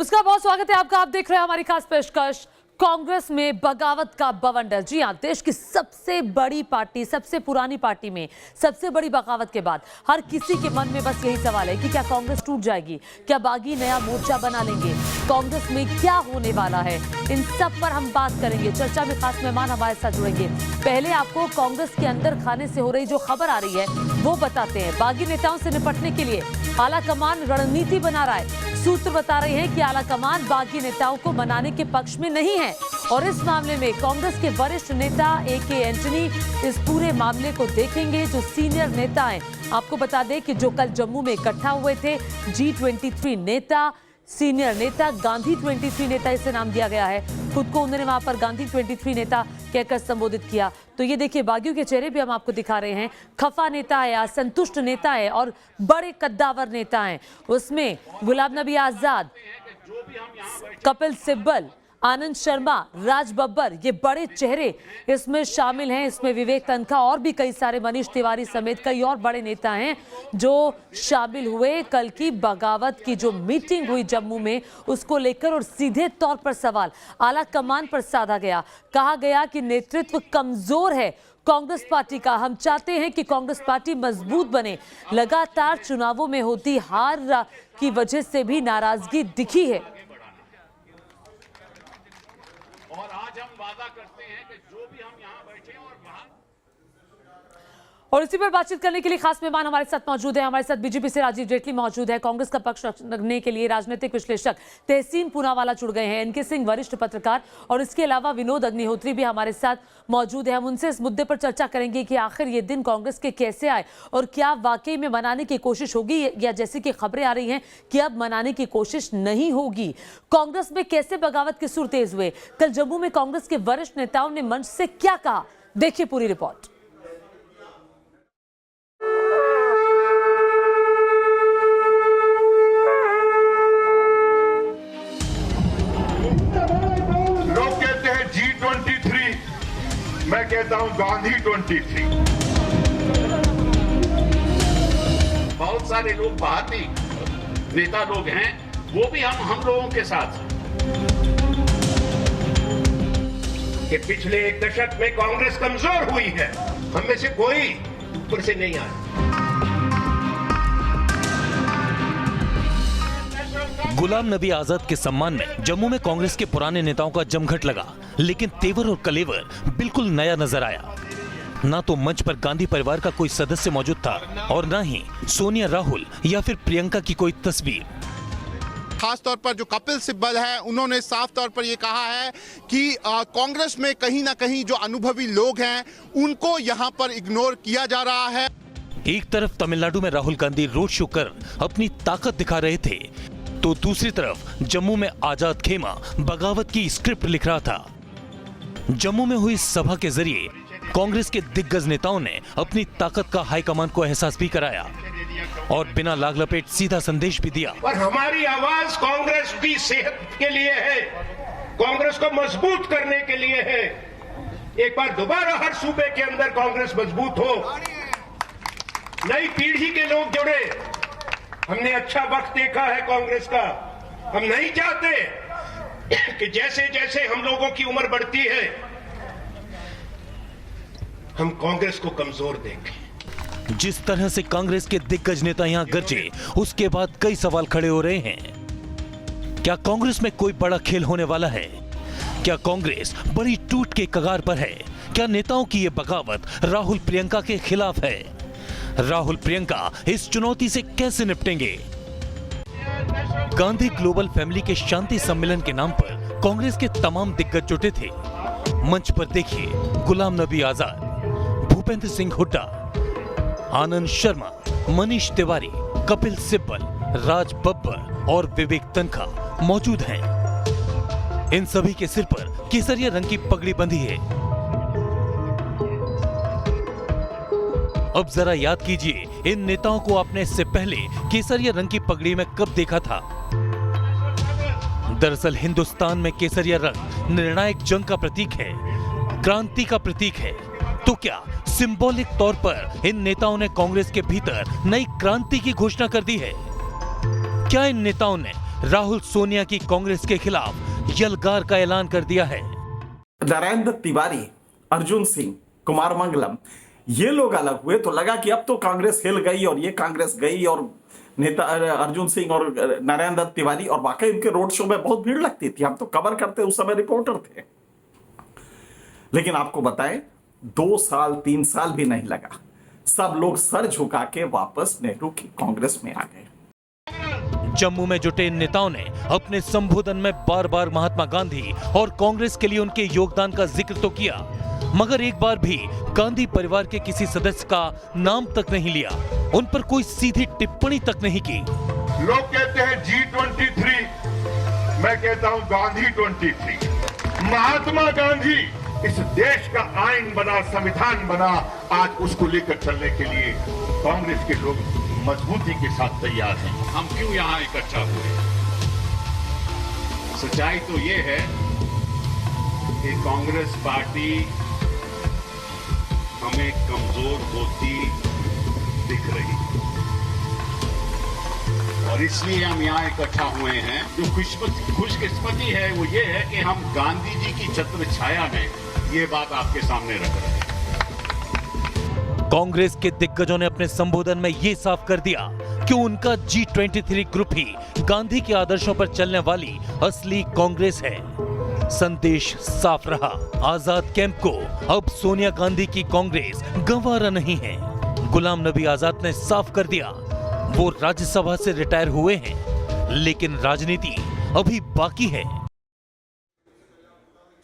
नमस्कार, बहुत स्वागत है आपका। आप देख रहे हैं हमारी खास पेशकश कांग्रेस में बगावत का बवंडर। जी हां, देश की सबसे बड़ी पार्टी, सबसे पुरानी पार्टी में सबसे बड़ी बगावत के बाद हर किसी के मन में बस यही सवाल है कि क्या कांग्रेस टूट जाएगी, क्या बागी नया मोर्चा बना लेंगे, कांग्रेस में क्या होने वाला है। इन सब पर हम बात करेंगे। चर्चा में खास मेहमान हमारे साथ जुड़ेंगे। पहले आपको कांग्रेस के अंदर खाने से हो रही जो खबर आ रही है वो बताते हैं। बागी नेताओं से निपटने के लिए आला कमान रणनीति बना रहा है। सूत्र बता रहे हैं कि आला कमान बागी नेताओं को मनाने के पक्ष में नहीं है और इस मामले में कांग्रेस के वरिष्ठ नेता AK एंटनी इस पूरे मामले को देखेंगे। जो सीनियर नेता हैं, आपको बता दें कि जो कल जम्मू में इकट्ठा हुए थे G23 नेता, सीनियर नेता, गांधी 23 नेता इसे नाम दिया गया है। खुद को उन्होंने वहां पर गांधी 23 नेता कहकर संबोधित किया। तो ये देखिए, बागियों के चेहरे भी हम आपको दिखा रहे हैं। खफा नेता है, असंतुष्ट नेता है और बड़े कद्दावर नेता हैं। उसमें गुलाम नबी आजाद, कपिल सिब्बल, आनंद शर्मा, राज बब्बर, ये बड़े चेहरे इसमें शामिल हैं। इसमें विवेक तनखा और भी कई सारे, मनीष तिवारी समेत कई और बड़े नेता हैं जो शामिल हुए। कल की बगावत की जो मीटिंग हुई जम्मू में, उसको लेकर और सीधे तौर पर सवाल आला कमान पर साधा गया। कहा गया कि नेतृत्व कमजोर है कांग्रेस पार्टी का। हम चाहते हैं कि कांग्रेस पार्टी मजबूत बने। लगातार चुनावों में होती हार की वजह से भी नाराजगी दिखी है। और आज हम वादा करते हैं कि जो भी हम यहाँ बैठे और बाहर। और इसी पर बातचीत करने के लिए खास मेहमान हमारे साथ मौजूद है। हमारे साथ बीजेपी से राजीव जेटली मौजूद है। कांग्रेस का पक्ष रखने के लिए राजनीतिक विश्लेषक तहसीन पूनावाला जुड़ गए हैं। NK सिंह वरिष्ठ पत्रकार और इसके अलावा विनोद अग्निहोत्री भी हमारे साथ मौजूद है। हम उनसे इस मुद्दे पर चर्चा करेंगे कि आखिर ये दिन कांग्रेस के कैसे आए और क्या वाकई में मनाने की कोशिश होगी या जैसे कि खबरें आ रही हैं कि अब मनाने की कोशिश नहीं होगी। कांग्रेस में कैसे बगावत के सुर तेज हुए, कल जम्मू में कांग्रेस के वरिष्ठ नेताओं ने मंच से क्या कहा, देखिए पूरी रिपोर्ट। मैं कहता हूं गांधी 23। बहुत सारे लोग बाहर भी नेता लोग हैं, वो भी हम लोगों के साथ कि पिछले एक दशक में कांग्रेस कमजोर हुई है। हम में से कोई ऊपर से नहीं आया। गुलाम नबी आजाद के सम्मान में जम्मू में कांग्रेस के पुराने नेताओं का जमघट लगा, लेकिन तेवर और कलेवर बिल्कुल नया नजर आया। ना तो मंच पर गांधी परिवार का कोई सदस्य मौजूद था और ना ही सोनिया, राहुल या फिर प्रियंका की कोई तस्वीर। खास तौर पर जो कपिल सिब्बल है, उन्होंने साफ तौर पर ये कहा है कि कांग्रेस में कहीं ना कहीं जो अनुभवी लोग हैं उनको यहाँ पर इग्नोर किया जा रहा है। एक तरफ तमिलनाडु में राहुल गांधी रोड शो कर अपनी ताकत दिखा रहे थे, तो दूसरी तरफ जम्मू में आजाद खेमा बगावत की स्क्रिप्ट लिख रहा था। जम्मू में हुई सभा के जरिए कांग्रेस के दिग्गज नेताओं ने अपनी ताकत का हाईकमान को एहसास भी कराया और बिना लाग लपेट सीधा संदेश भी दिया। और हमारी आवाज कांग्रेस की सेहत के लिए है, कांग्रेस को मजबूत करने के लिए है। एक बार दोबारा हर सूबे के अंदर कांग्रेस मजबूत हो, नई पीढ़ी के लोग जुड़े। हमने अच्छा वक्त देखा है कांग्रेस का। हम नहीं चाहते कि जैसे जैसे हम लोगों की उम्र बढ़ती है हम कांग्रेस को कमजोर देखें। जिस तरह से कांग्रेस के दिग्गज नेता यहां गरजे, उसके बाद कई सवाल खड़े हो रहे हैं। क्या कांग्रेस में कोई बड़ा खेल होने वाला है? क्या कांग्रेस बड़ी टूट के कगार पर है? क्या नेताओं की यह बगावत राहुल प्रियंका के खिलाफ है? राहुल प्रियंका इस चुनौती से कैसे निपटेंगे? गांधी ग्लोबल फैमिली के शांति सम्मेलन के नाम पर कांग्रेस के तमाम दिग्गज जुटे थे। मंच पर देखिए गुलाम नबी आजाद, भूपेंद्र सिंह हुड्डा, आनंद शर्मा, मनीष तिवारी, कपिल सिब्बल, राज बब्बर और विवेक तनखा मौजूद हैं। इन सभी के सिर पर केसरिया रंग की पगड़ी बंधी है। अब जरा याद कीजिए, इन नेताओं को आपने इससे पहले केसरिया रंग की पगड़ी में कब देखा था? दरअसल हिंदुस्तान में केसरिया रंग निर्णायक जंग का प्रतीक है, क्रांति का प्रतीक है। तो क्या सिंबॉलिक तौर पर इन नेताओं ने कांग्रेस के भीतर नई क्रांति की घोषणा कर दी है? क्या इन नेताओं ने राहुल सोनिया की कांग्रेस के खिलाफ यलगार का ऐलान कर दिया है। नारायण दत्त तिवारी, अर्जुन सिंह, कुमार मंगलम, ये लोग अलग हुए तो लगा कि अब तो कांग्रेस हिल गई और ये कांग्रेस गई, और नेता अर्जुन सिंह और नारायण दत्त तिवारी, और वाकई उनके रोड शो में बहुत भीड़ लगती थी, हम तो कवर करते, उस समय रिपोर्टर थे। लेकिन आपको बताएं 2 साल 3 साल भी नहीं लगा, सब लोग सर झुका के वापस नेहरू की कांग्रेस में आ गए। जम्मू में जुटे इन नेताओं ने अपने संबोधन में बार बार महात्मा गांधी और कांग्रेस के लिए उनके योगदान का जिक्र तो किया, मगर एक बार भी गांधी परिवार के किसी सदस्य का नाम तक नहीं लिया, उन पर कोई सीधी टिप्पणी तक नहीं की। लोग कहते हैं G23, मैं कहता हूं गांधी 23। महात्मा गांधी इस देश का आईन बना, संविधान बना, आज उसको लेकर चलने के लिए कांग्रेस के लोग मजबूती के साथ तैयार हैं। हम क्यों यहाँ इकट्ठा हुए? सच्चाई तो ये है कि कांग्रेस पार्टी हमें कमजोर होती दिख रही, और इसलिए हम यहाँ इकट्ठा हुए हैं। जो खुशकिस्मती है वो ये है कि हम गांधी जी की छत्र छाया में ये बात आपके सामने रख रहे हैं। कांग्रेस के दिग्गजों ने अपने संबोधन में ये साफ कर दिया कि उनका G23 ग्रुप ही गांधी के आदर्शों पर चलने वाली असली कांग्रेस है। संदेश साफ रहा, आजाद कैंप को अब सोनिया गांधी की कांग्रेस गंवारा नहीं है। गुलाम नबी आजाद ने साफ कर दिया वो राज्यसभा से रिटायर हुए हैं, लेकिन राजनीति अभी बाकी है।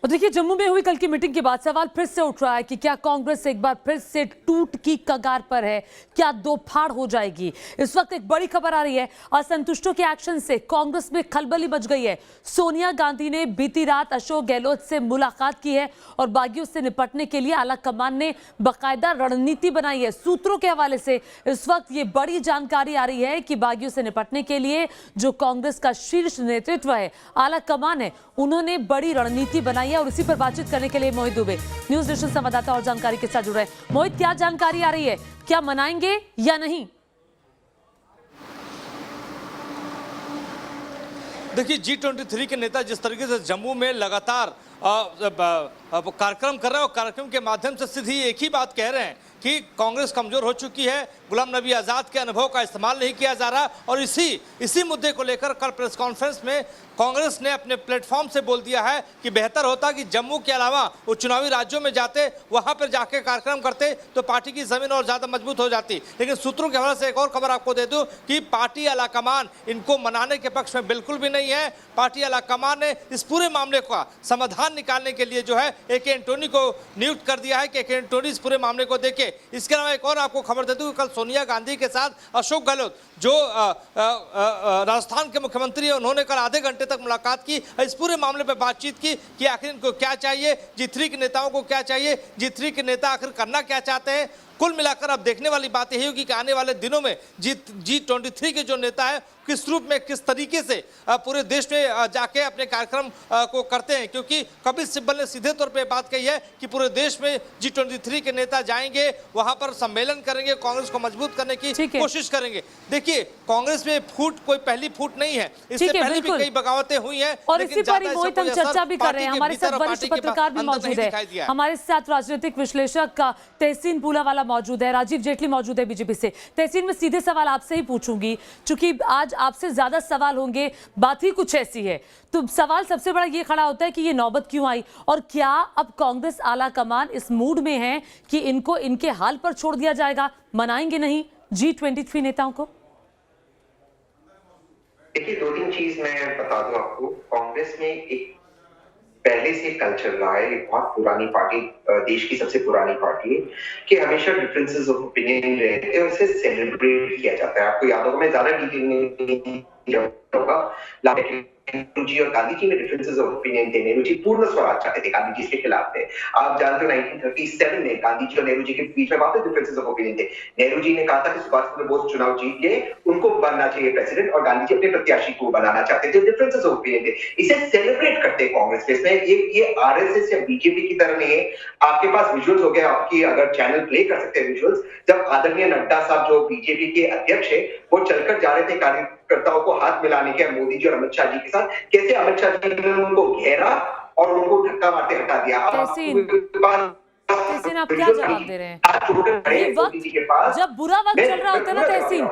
और देखिए, जम्मू में हुई कल की मीटिंग के बाद सवाल फिर से उठ रहा है कि क्या कांग्रेस एक बार फिर से टूट की कगार पर है, क्या दो फाड़ हो जाएगी। इस वक्त एक बड़ी खबर आ रही है, असंतुष्टों के एक्शन से कांग्रेस में खलबली मच गई है। सोनिया गांधी ने बीती रात अशोक गहलोत से मुलाकात की है और बागियों से निपटने के लिए आला कमान ने बाकायदा रणनीति बनाई है। सूत्रों के हवाले से इस वक्त ये बड़ी जानकारी आ रही है कि बागियों से निपटने के लिए जो कांग्रेस का शीर्ष नेतृत्व है, आला कमान है, उन्होंने बड़ी रणनीति बनाई है। और इसी पर बातचीत करने के लिए मोहित दुबे न्यूज नेशन संवाददाता और जानकारी के साथ जुड़ रहे हैं। मोहित, क्या जानकारी आ रही है, क्या मनाएंगे या नहीं? देखिए, G23 के नेता जिस तरीके से जम्मू में लगातार कार्यक्रम कर रहे हैं और कार्यक्रम के माध्यम से सीधी एक ही बात कह रहे हैं कि कांग्रेस कमजोर हो चुकी है, गुलाम नबी आज़ाद के अनुभव का इस्तेमाल नहीं किया जा रहा। और इसी मुद्दे को लेकर कल प्रेस कॉन्फ्रेंस में कांग्रेस ने अपने प्लेटफॉर्म से बोल दिया है कि बेहतर होता कि जम्मू के अलावा वो चुनावी राज्यों में जाते, वहां पर जाके कार्यक्रम करते तो पार्टी की जमीन और ज्यादा मजबूत हो जाती। लेकिन सूत्रों के हवाले से एक और खबर आपको दे दूं कि पार्टी आलाकमान इनको मनाने के पक्ष में बिल्कुल भी नहीं है। पार्टी आलाकमान ने इस पूरे मामले का समाधान निकालने के लिए जो है AK एंटोनी को नियुक्त कर दिया है कि AK एंटोनी इस पूरे मामले को देखे। इसके अलावा एक और आपको खबर दे दूं, कल सोनिया गांधी के साथ अशोक गहलोत जो राजस्थान के मुख्यमंत्री है, उन्होंने कल आधे घंटे तक मुलाकात की, इस पूरे मामले पर बातचीत की कि आखिर इनको क्या चाहिए, G3 के नेताओं को क्या चाहिए, G3 के नेता आखिर करना क्या चाहते हैं। कुल मिलाकर अब देखने वाली बात यही होगी कि आने वाले दिनों में G23 के जो नेता है किस रूप में, किस तरीके से पूरे देश में जाके अपने कार्यक्रम को करते हैं। क्योंकि कपिल सिब्बल ने सीधे तौर पे बात कही है कि पूरे देश में G23 के नेता जाएंगे, वहां पर सम्मेलन करेंगे, कांग्रेस को मजबूत करने की कोशिश करेंगे। देखिए, कांग्रेस में फूट कोई पहली फूट नहीं है, इससे पहले भी कई बगावतें हुई हैं। और इसी पर मोहित हम चर्चा भी कर रहे हैं, हमारे साथ वरिष्ठ पत्रकार भी मौजूद है, हमारे साथ राजनीतिक विश्लेषक तहसीन पूलावाला मौजूद है, राजीव जेटली मौजूद है बीजेपी से। तहसीन, में सीधे सवाल आपसे ही पूछूंगी, चूंकि आज आपसे ज्यादा सवाल होंगे, बात ही कुछ ऐसी है, तो सवाल सबसे बड़ा ये खड़ा होता है कि ये नौबत क्यों आई, और क्या अब कांग्रेस आला कमान इस मूड में है कि इनको इनके हाल पर छोड़ दिया जाएगा, मनाएंगे नहीं G23 नेताओं को? देखिए, 2-3 चीज मैं बता दूं आपको। कांग्रेस में एक पहले से कल्चर रहा है, एक बहुत पुरानी पार्टी, देश की सबसे पुरानी पार्टी है, कि हमेशा डिफरेंसेस ऑफ ओपिनियन रहते हैं और इसे सेलिब्रेट किया जाता है। आपको याद होगा, मैं ज्यादा डिटेल में होगा, नेहरू जी और गांधी जी में डिफरेंसेस ऑफ ओपिनियन थे। नेहरू जी पूर्ण स्वराज चाहते थे, गांधी जी के खिलाफ थे। आप जानते हो 1937 में गांधी जी और नेहरू जी के बीच में वापस डिफरेंसेस ऑफ ओपिनियन थे। नेहरू जी ने कहा था कि सुभाष चंद्र बोस चुनाव जीत गए, उनको बनना चाहिए प्रेसिडेंट, और गांधी जी अपने प्रत्याशी को बनाना चाहते थे। डिफरेंसेस ऑफ ओपिनियन थे, इसे सेलिब्रेट करते हैं कांग्रेस के। इसमें ये आरएसएस या बीजेपी की तरह नहीं है। आपके पास विजुअल्स हो गए, आपकी अगर चैनल प्ले कर सकते हैं विजुअल्स, जब आदरणीय नड्डा साहब जो बीजेपी के अध्यक्ष है, वो चलकर जा रहे थे कार्यकर्ताओं को हाथ मिलाने के मोदी जी और अमित शाह जी के साथ, कैसे अमित शाह जी ने उनको घेरा और उनको धक्का मारते हटा दिया। तहसीन, आप क्या जवाब दे रहे हैं? ये वक्त जब बुरा वक्त चल रहा होता है ना तहसीन,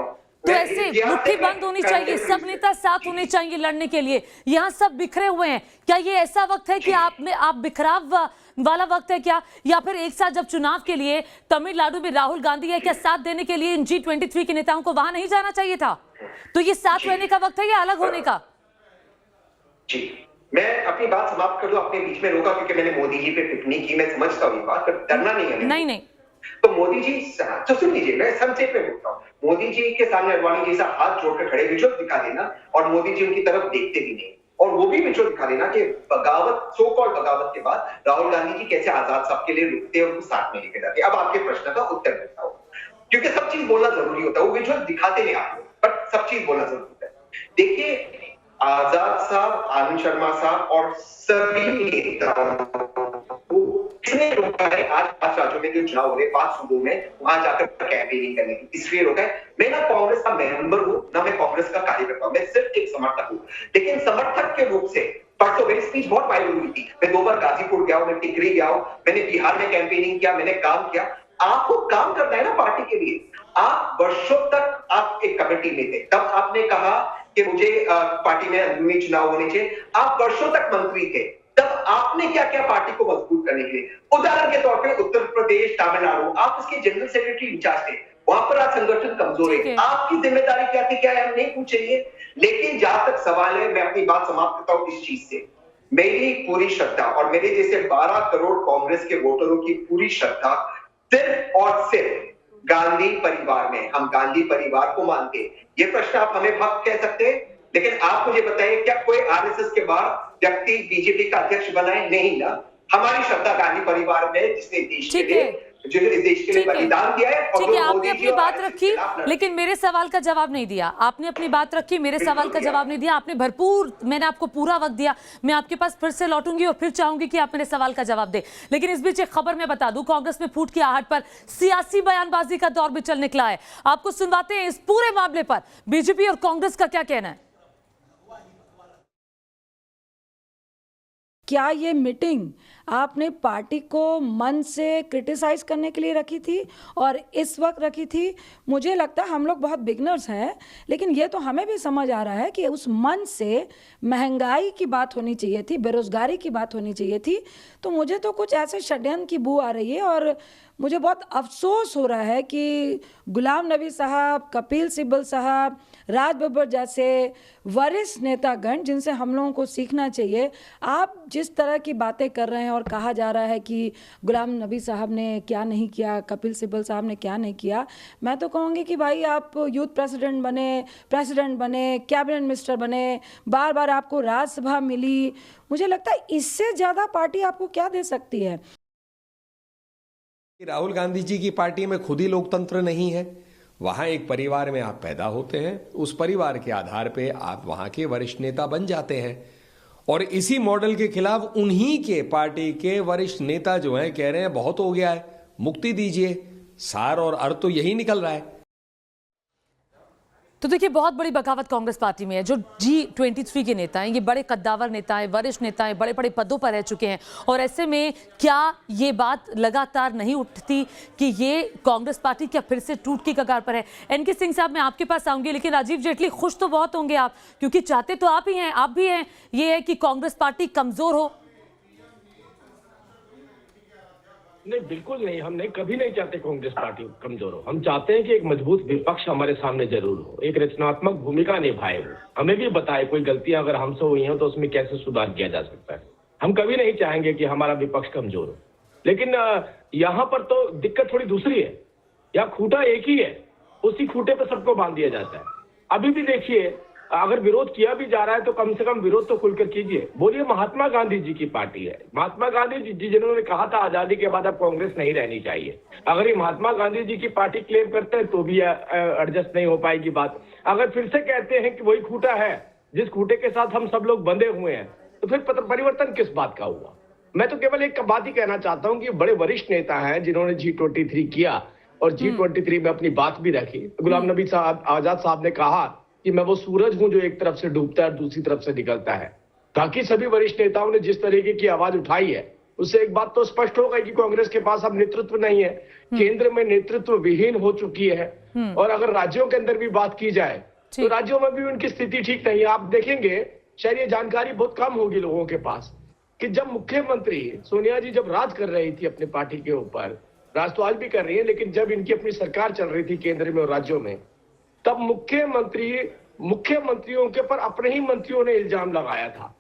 तो ऐसे मुट्ठी बंद होनी चाहिए, सब नेता साथ होने चाहिए लड़ने के लिए। यहाँ सब बिखरे हुए हैं, क्या ये ऐसा वक्त है कि आप बिखराव वाला वक्त है क्या? या फिर एक साथ जब चुनाव के लिए तमिलनाडु में राहुल गांधी है, क्या साथ देने के लिए इन G23 के नेताओं को वहां नहीं जाना चाहिए था? तो ये साथ रहने का वक्त है या अलग होने का? जी, मैं अपनी बात समाप्त कर दूं, आपने बीच में रोका क्योंकि मैंने मोदी जी पे टिप्पणी की। मैं समझता हूँ ये बात, पर डरना नहीं है। नहीं तो मोदी जी, तो सुन लीजिए, मैं संक्षेप में बोलता हूँ। मोदी जी के सामने अडवाणी जी सा हाथ जोड़कर खड़े विजुअल दिखा देना और मोदी जी उनकी तरफ देखते भी नहीं, और वो भी विजुअल दिखा देना कि बगावत, सो कॉल्ड बगावत के बाद राहुल गांधी जी कैसे आजाद साहब के लिए रुकते हैं, उनको साथ में लेके जाते। अब आपके प्रश्न का उत्तर देता हूँ, क्योंकि सब चीज बोलना जरूरी होता है। वो विजुअल दिखाते नहीं आप लोग, बट सब चीज बोलना जरूरी होता है। देखिए, आजाद साहब, आनंद शर्मा साहब और सभी नेताओं किसने रोका है आज 5 राज्यों में जो चुनाव हो रहे, 5 सूबों में, वहां जाकर कैंपेनिंग करने की? इसलिए रोका है। मैं ना कांग्रेस का मेंबर हूं, ना मैं कांग्रेस का कार्यकर्ता हूं, मैं सिर्फ एक समर्थक हूं। लेकिन समर्थक के रूप से परसों मेरी स्पीच बहुत वायरल हुई थी। मैं 2 बार गाजीपुर गया हूं, मैं टिकरी गया हूं, मैंने बिहार में कैंपेनिंग किया, मैंने काम किया। आपको काम करना है ना पार्टी के लिए। आप वर्षों तक आप एक कमेटी में थे, तब आपने कहा कि मुझे पार्टी में अंदरूनी चुनाव होने चाहिए। आप वर्षों तक मंत्री थे, तब आपने क्या क्या पार्टी को मजबूत करने के लिए? उदाहरण के तौर पे उत्तर प्रदेश, तमिलनाडु, आप उसके जनरल सेक्रेटरी इंचार्ज थे, वहां पर आज संगठन कमजोर है। आपकी जिम्मेदारी क्या थी, क्या है, हम नहीं पूछेंगे। लेकिन जहां तक सवाल है, मैं अपनी बात समाप्त करता हूं इस चीज से। मेरी पूरी श्रद्धा और मेरे जैसे 12 करोड़ कांग्रेस के वोटरों की पूरी श्रद्धा सिर्फ और सिर्फ गांधी परिवार में। हम गांधी परिवार को मानते हैं। ये प्रश्न आप हमें भक्त कह सकते हैं, लेकिन आप मुझे बताइए, क्या कोई आरएसएस के बाद व्यक्ति बीजेपी का अध्यक्ष बना है? नहीं ना। हमारी श्रद्धा गांधी परिवार में, जिसने देश के लिए बलिदान दिया है। ठीक है, आपने अपनी बात रखी, लेकिन मेरे सवाल का जवाब नहीं दिया। आपने अपनी बात रखी, मेरे सवाल का जवाब नहीं दिया। आपने भरपूर, मैंने आपको पूरा वक्त दिया। मैं आपके पास फिर से लौटूंगी और फिर चाहूंगी कि आप मेरे सवाल का जवाब दे। लेकिन इस बीच एक खबर मैं बता दूं, कांग्रेस में फूट की आहट पर सियासी बयानबाजी का दौर भी चल निकला है। आपको सुनवाते हैं इस पूरे मामले पर बीजेपी और कांग्रेस का क्या कहना है। क्या ये मीटिंग आपने पार्टी को मन से क्रिटिसाइज करने के लिए रखी थी और इस वक्त रखी थी? मुझे लगता है हम लोग बहुत बिगनर्स हैं, लेकिन ये तो हमें भी समझ आ रहा है कि उस मन से महंगाई की बात होनी चाहिए थी, बेरोजगारी की बात होनी चाहिए थी। तो मुझे तो कुछ ऐसे षड्यंत्र की बू आ रही है और मुझे बहुत अफसोस हो रहा है कि गुलाम नबी साहब, कपिल सिब्बल साहब, राज बब्बर जैसे वरिष्ठ नेतागण जिनसे हम लोगों को सीखना चाहिए, आप जिस तरह की बातें कर रहे हैं और कहा जा रहा है कि गुलाम नबी साहब ने क्या नहीं किया, कपिल सिब्बल साहब ने क्या नहीं किया, मैं तो कहूँगी कि भाई आप यूथ प्रेसिडेंट बने, कैबिनेट मिनिस्टर बने, बार बार आपको राज्यसभा मिली। मुझे लगता है इससे ज़्यादा पार्टी आपको क्या दे सकती है। राहुल गांधी जी की पार्टी में खुद ही लोकतंत्र नहीं है। वहां एक परिवार में आप पैदा होते हैं, उस परिवार के आधार पे आप वहां के वरिष्ठ नेता बन जाते हैं, और इसी मॉडल के खिलाफ उन्हीं के पार्टी के वरिष्ठ नेता जो हैं कह रहे हैं बहुत हो गया है, मुक्ति दीजिए। सार और अर्थ तो यही निकल रहा है। तो देखिए, बहुत बड़ी बगावत कांग्रेस पार्टी में है। जो G23 के नेता हैं, ये बड़े कद्दावर नेता हैं, वरिष्ठ नेता हैं, बड़े बड़े पदों पर रह चुके हैं, और ऐसे में क्या ये बात लगातार नहीं उठती कि ये कांग्रेस पार्टी क्या फिर से टूट की कगार पर है? एनके सिंह साहब, मैं आपके पास आऊंगी, लेकिन राजीव जेटली, खुश तो बहुत होंगे आप, क्योंकि चाहते तो आप ही हैं, आप भी हैं, ये है कि कांग्रेस पार्टी कमजोर हो। नहीं, बिल्कुल नहीं। हम नहीं, कभी नहीं चाहते कांग्रेस पार्टी कमजोर हो। हम चाहते हैं कि एक मजबूत विपक्ष हमारे सामने जरूर हो, एक रचनात्मक भूमिका निभाए, वो हमें भी बताए कोई गलतियां अगर हमसे हुई हैं तो उसमें कैसे सुधार किया जा सकता है। हम कभी नहीं चाहेंगे कि हमारा विपक्ष कमजोर हो। लेकिन यहाँ पर तो दिक्कत थोड़ी दूसरी है। यहाँ खूंटा एक ही है, उसी खूंटे पर सबको बांध दिया जाता है। अभी भी देखिए, अगर विरोध किया भी जा रहा है तो कम से कम विरोध तो खुलकर कीजिए। बोलिए, महात्मा गांधी जी की पार्टी है, महात्मा गांधी जी जिन्होंने कहा था आजादी के बाद अब कांग्रेस नहीं रहनी चाहिए। अगर ये महात्मा गांधी जी की पार्टी क्लेम करते हैं तो भी एडजस्ट नहीं हो पाएगी बात। अगर फिर से कहते हैं कि वही खूंटा है जिस खूंटे के साथ हम सब लोग बंधे हुए हैं, तो फिर परिवर्तन किस बात का हुआ? मैं तो केवल एक बात ही कहना चाहता हूं कि बड़े वरिष्ठ नेता हैं जिन्होंने G23 किया और G23 में अपनी बात भी रखी। गुलाम नबी आजाद साहब ने कहा कि मैं वो सूरज हूं जो एक तरफ से डूबता है और दूसरी तरफ से निकलता है। बाकी सभी वरिष्ठ नेताओं ने जिस तरीके की आवाज उठाई है, उससे एक बात तो स्पष्ट हो गई कि कांग्रेस के पास अब नेतृत्व नहीं है, केंद्र में नेतृत्व विहीन हो चुकी है। और अगर राज्यों के अंदर भी बात की जाए तो राज्यों में भी उनकी स्थिति ठीक नहीं है। आप देखेंगे, शायद ये जानकारी बहुत कम होगी लोगों के पास, कि जब मुख्यमंत्री सोनिया जी जब राज कर रही थी अपनी पार्टी के ऊपर, राज तो आज भी कर रही है, लेकिन जब इनकी अपनी सरकार चल रही थी केंद्र में और राज्यों में, तब मुख्यमंत्रियों के पर अपने ही मंत्रियों ने इल्जाम लगाया था।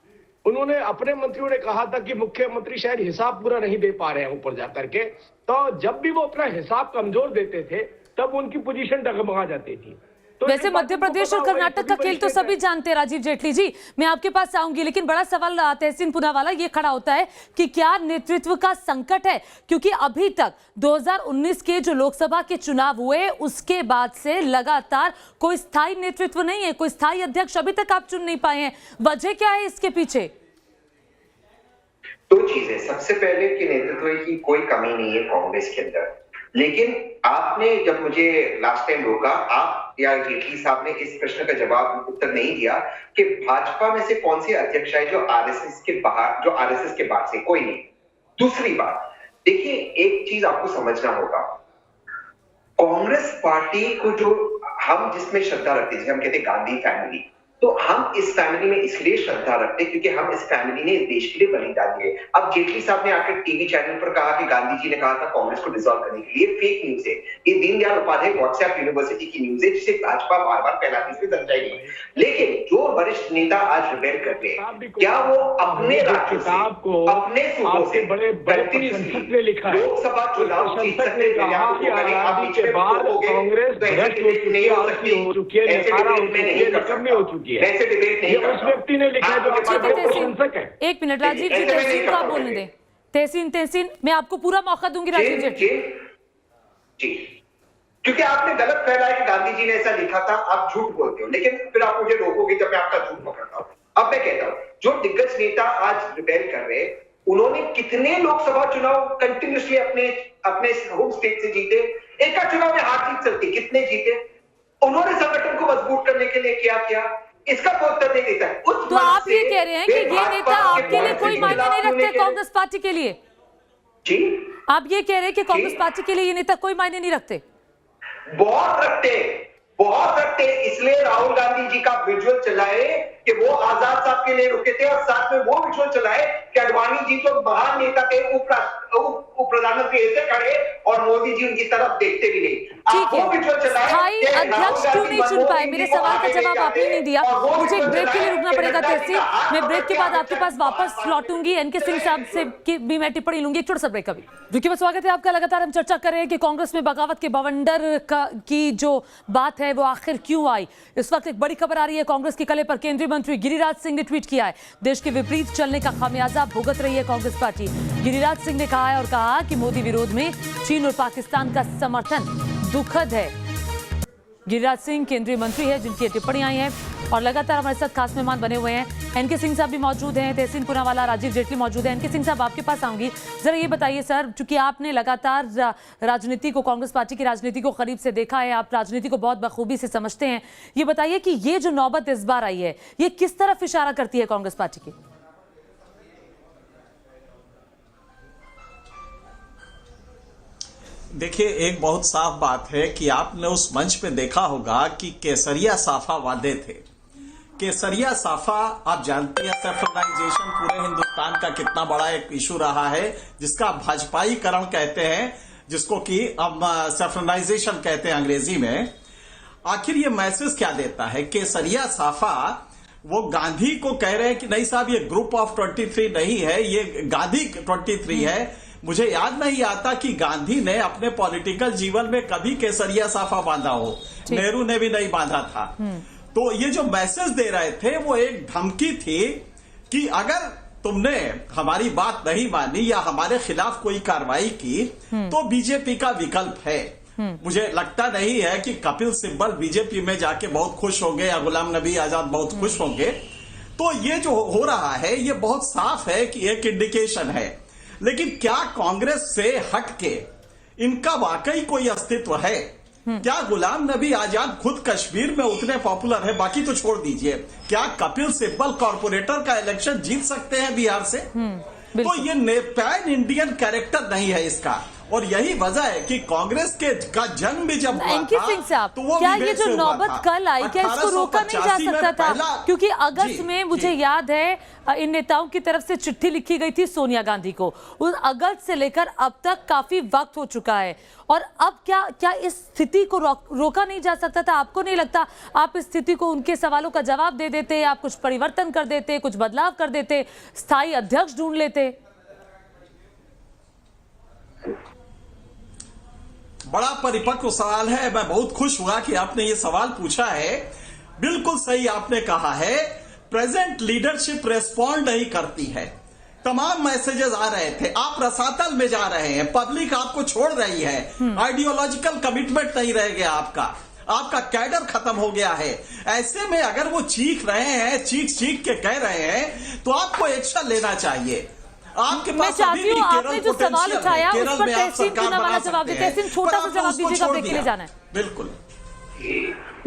उन्होंने अपने मंत्रियों ने कहा था कि मुख्यमंत्री शायद हिसाब पूरा नहीं दे पा रहे हैं ऊपर जाकर के, तो जब भी वो अपना हिसाब कमजोर देते थे तब उनकी पोजीशन डगमगा जाती थी। तो वैसे मध्य प्रदेश और कर्नाटक का खेल तो सभी जानते हैं राजीव जेटली जी, मैं आपके पास आऊंगी, लेकिन बड़ा सवाल तहसीन पूनावाला ये खड़ा होता है कि क्या नेतृत्व का संकट है? क्योंकि अभी तक 2019 के जो लोकसभा के चुनाव हुए उसके बाद से लगातार कोई स्थायी नेतृत्व नहीं है, कोई स्थायी अध्यक्ष अभी तक आप चुन नहीं पाए हैं। वजह क्या है इसके पीछे? दो चीजें, सबसे पहले कि नेतृत्व की कोई कमी नहीं है कांग्रेस के अंदर, लेकिन आपने जब मुझे लास्ट टाइम रोका, आप या जेटली साहब ने इस प्रश्न का जवाब उत्तर नहीं दिया कि भाजपा में से कौन से अध्यक्ष है जो आरएसएस के बाहर से, कोई नहीं। दूसरी बात देखिए, एक चीज आपको समझना होगा, कांग्रेस पार्टी को जो हम जिसमें श्रद्धा रखते थे, हम कहते गांधी फैमिली, तो हम इस फैमिली में इसलिए श्रद्धा रखते क्योंकि हम इस फैमिली ने इस देश के लिए बलिदान दिए। अब जेटली साहब ने आकर टीवी चैनल पर कहा कि गांधी जी ने कहा था कांग्रेस को डिसॉल्व करने के लिए, फेक न्यूज है। ये दीनदयाल उपाध्याय व्हाट्सएप यूनिवर्सिटी की न्यूज है जिसे भाजपा बार बार फैलाती है, सच्चाई नहीं। लेकिन जो वरिष्ठ नेता आज रिबेल कर रहे हैं, क्या वो अपने राज्य से, अपने सूबों से लोकसभा चुनाव जीत सकते हैं? ऐसे डिबेट नहीं उस व्यक्ति ने लिखा है जो प्रशंसक है। एक मिनट राजीव जी, तहसीन को आप बोलने दें। तहसीन मैं आपको पूरा मौका दूंगी राजीव जी। क्योंकि आपने गलत फैलाया कि गांधी जी ने ऐसा लिखा था, आप झूठ बोलते हो, लेकिन फिर आप मुझे रोकोगे जब मैं आपका झूठ पकड़ता हूं। अब मैं कहता हूं, जो दिग्गज नेता आज रिबेल कर रहे हैं, उन्होंने कितने लोकसभा चुनाव कंटिन्यूसली अपने होम स्टेट से जीते? एक का चुनाव में हार जीत चलती, कितने जीते? उन्होंने संगठन को मजबूत करने के लिए क्या किया, इसका उत्तर नहीं देता। तो आप ये कह रहे हैं कि ये नेता आपके लिए कोई मायने नहीं रखते कांग्रेस पार्टी के लिए? जी, आप ये कह रहे हैं कि कांग्रेस पार्टी के लिए ये नेता कोई मायने नहीं रखते? बहुत रखते। इसलिए राहुल गांधी जी का विजुअल चलाए कि वो आजाद साहब के लिए रुके थे, और साथ में वो विजुअल चलाए कि अडवाणी जी जो महान नेता थे, उप प्रधानमंत्री ऐसे खड़े और मोदी जी उनकी तरफ देखते भी नहीं। ठीक है, स्थायी अध्यक्ष क्यों नहीं चुन पाए? मेरे सवाल का जवाब आपने नहीं दिया। मुझे एक ब्रेक के लिए रुकना पड़ेगा तहसीन, मैं ब्रेक के बाद आपके पास वापस लौटूंगी। एनके सिंह साहब से भी मैं टिप्पणी लूंगी। एक छोटा सा ब्रेक। अभी देखिए, स्वागत है आपका। लगातार हम चर्चा कर रहे हैं कि कांग्रेस में बगावत के बवंडर की जो बात है वो आखिर क्यों आई। इस वक्त एक बड़ी खबर आ रही है, कांग्रेस के कले पर केंद्रीय मंत्री गिरिराज सिंह ने ट्वीट किया है, देश के विपरीत चलने का खामियाजा भुगत रही है कांग्रेस पार्टी। गिरिराज सिंह ने कहा है और कहा कि मोदी विरोध में चीन और पाकिस्तान का समर्थन दुखद है। गिरिराज सिंह केंद्रीय मंत्री है जिनकी टिप्पणी आई है, और लगातार हमारे साथ खास मेहमान बने हुए हैं। एनके सिंह साहब भी मौजूद हैं, तहसीन पूनावाला, राजीव जेटली मौजूद हैं। एनके सिंह साहब, आपके पास आऊंगी। जरा ये बताइए सर, चूंकि आपने लगातार राजनीति को, कांग्रेस पार्टी की राजनीति को करीब से देखा है, आप राजनीति को बहुत बखूबी से समझते हैं, ये बताइए कि ये जो नौबत इस बार आई है, ये किस तरफ इशारा करती है कांग्रेस पार्टी की? देखिए, एक बहुत साफ बात है कि आपने उस मंच पे देखा होगा कि केसरिया साफा वादे थे। केसरिया साफा, आप जानते हैं, सेफ्रनाइजेशन पूरे हिंदुस्तान का कितना बड़ा एक इशू रहा है, जिसका भाजपाईकरण कहते हैं, जिसको कि हम सेफ्रनाइजेशन कहते हैं अंग्रेजी में। आखिर ये मैसेज क्या देता है? केसरिया साफा वो गांधी को कह रहे हैं कि नहीं साहब, ये ग्रुप ऑफ 23 नहीं है, ये गांधी 23 है। मुझे याद नहीं आता कि गांधी ने अपने पॉलिटिकल जीवन में कभी केसरिया साफा बांधा हो, नेहरू ने भी नहीं बांधा था। तो ये जो मैसेज दे रहे थे वो एक धमकी थी कि अगर तुमने हमारी बात नहीं मानी या हमारे खिलाफ कोई कार्रवाई की तो बीजेपी का विकल्प है। मुझे लगता नहीं है कि कपिल सिब्बल बीजेपी में जाके बहुत खुश होंगे या गुलाम नबी आजाद बहुत खुश होंगे। तो ये जो हो रहा है ये बहुत साफ है कि एक इंडिकेशन है। लेकिन क्या कांग्रेस से हटके इनका वाकई कोई अस्तित्व है? क्या गुलाम नबी आजाद खुद कश्मीर में उतने पॉपुलर है, बाकी तो छोड़ दीजिए, क्या कपिल सिब्बल कॉर्पोरेटर का इलेक्शन जीत सकते हैं बिहार से? तो ये पैन इंडियन कैरेक्टर नहीं है इसका, और यही वजह है कि कांग्रेस का जन्म भी जब हुआ था तो वो क्या ये जो नौबत कल आई, क्या इसको रोका नहीं जा सकता था? क्योंकि अगस्त में मुझे याद है इन नेताओं की तरफ से चिट्ठी लिखी गई थी सोनिया गांधी को, उस अगस्त से लेकर अब तक काफी वक्त हो चुका है, और अब क्या इस स्थिति को रोका नहीं जा सकता था? आपको नहीं लगता आप इस स्थिति को, उनके सवालों का जवाब दे देते, आप कुछ परिवर्तन कर देते, कुछ बदलाव कर देते, स्थायी अध्यक्ष ढूंढ लेते? बड़ा परिपक्व सवाल है, मैं बहुत खुश हुआ कि आपने ये सवाल पूछा है। बिल्कुल सही आपने कहा है, प्रेजेंट लीडरशिप रेस्पॉन्ड नहीं करती है। तमाम मैसेजेस आ रहे थे, आप रसातल में जा रहे हैं, पब्लिक आपको छोड़ रही है, आइडियोलॉजिकल कमिटमेंट नहीं रह गया आपका कैडर खत्म हो गया है। ऐसे में अगर वो चीख रहे हैं, चीख के कह रहे हैं, तो आपको एक्शन लेना चाहिए। आपके मैं चाहती हूँ आपने जो सवाल उठाया उस पर तहसीन चुनाव जवाब दे। तहसीन छोटा सा जवाब दीजिएगा, ब्रेक के लिए जाना है। बिल्कुल,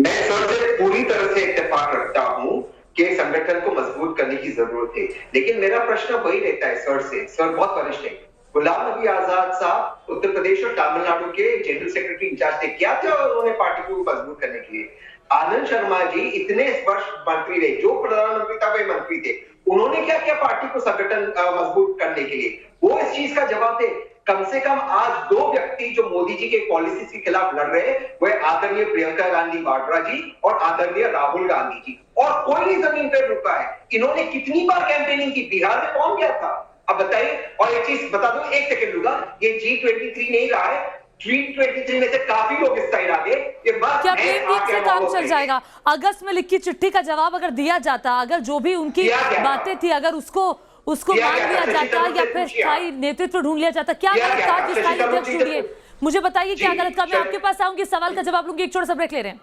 मैं सर से पूरी तरह से इत्तेफाक रखता हूँ कि संगठन को मजबूत करने की जरूरत है, लेकिन मेरा प्रश्न वही रहता है सर से। सर बहुत वरिष्ठ है, गुलाम नबी आजाद साहब उत्तर प्रदेश और तमिलनाडु के जनरल सेक्रेटरी इंचार्ज थे, क्या थे उन्होंने पार्टी को मजबूत करने के लिए? आनंद शर्मा जी इतने वर्ष मंत्री रहे, जो प्रधानमंत्री था वे मंत्री थे, उन्होंने क्या किया पार्टी को संगठन मजबूत करने के लिए? वो इस चीज का जवाब दे। कम से कम आज दो व्यक्ति जो मोदी जी के पॉलिसीज के खिलाफ लड़ रहे हैं, वह आदरणीय प्रियंका गांधी वाड्रा जी और आदरणीय राहुल गांधी जी, और कोई नहीं जमीन पर रुका है। इन्होंने कितनी बार कैंपेनिंग की, बिहार में कौन गया था? अब बताइए। और एक चीज बता दूं, एक सेकंड लूंगा, ये G23 नहीं रहा है, G23 में से काफी लोग इस साइड आ गए। क्या ब्लेम गेम से काम चल जाएगा? अगस्त में लिखी चिट्ठी का जवाब अगर दिया जाता, अगर जो भी उनकी बातें थी अगर उसको मान लिया जाता, या फिर स्थायी नेतृत्व ढूंढ लिया जाता, क्या गलत कहा कि स्थायी अध्यक्ष ढूंढिए? मुझे बताइए क्या गलत कहा? मैं आपके पास आऊंगी, सवाल का जवाब लूंगी, एक छोटा सा ब्रेक ले रहे हैं।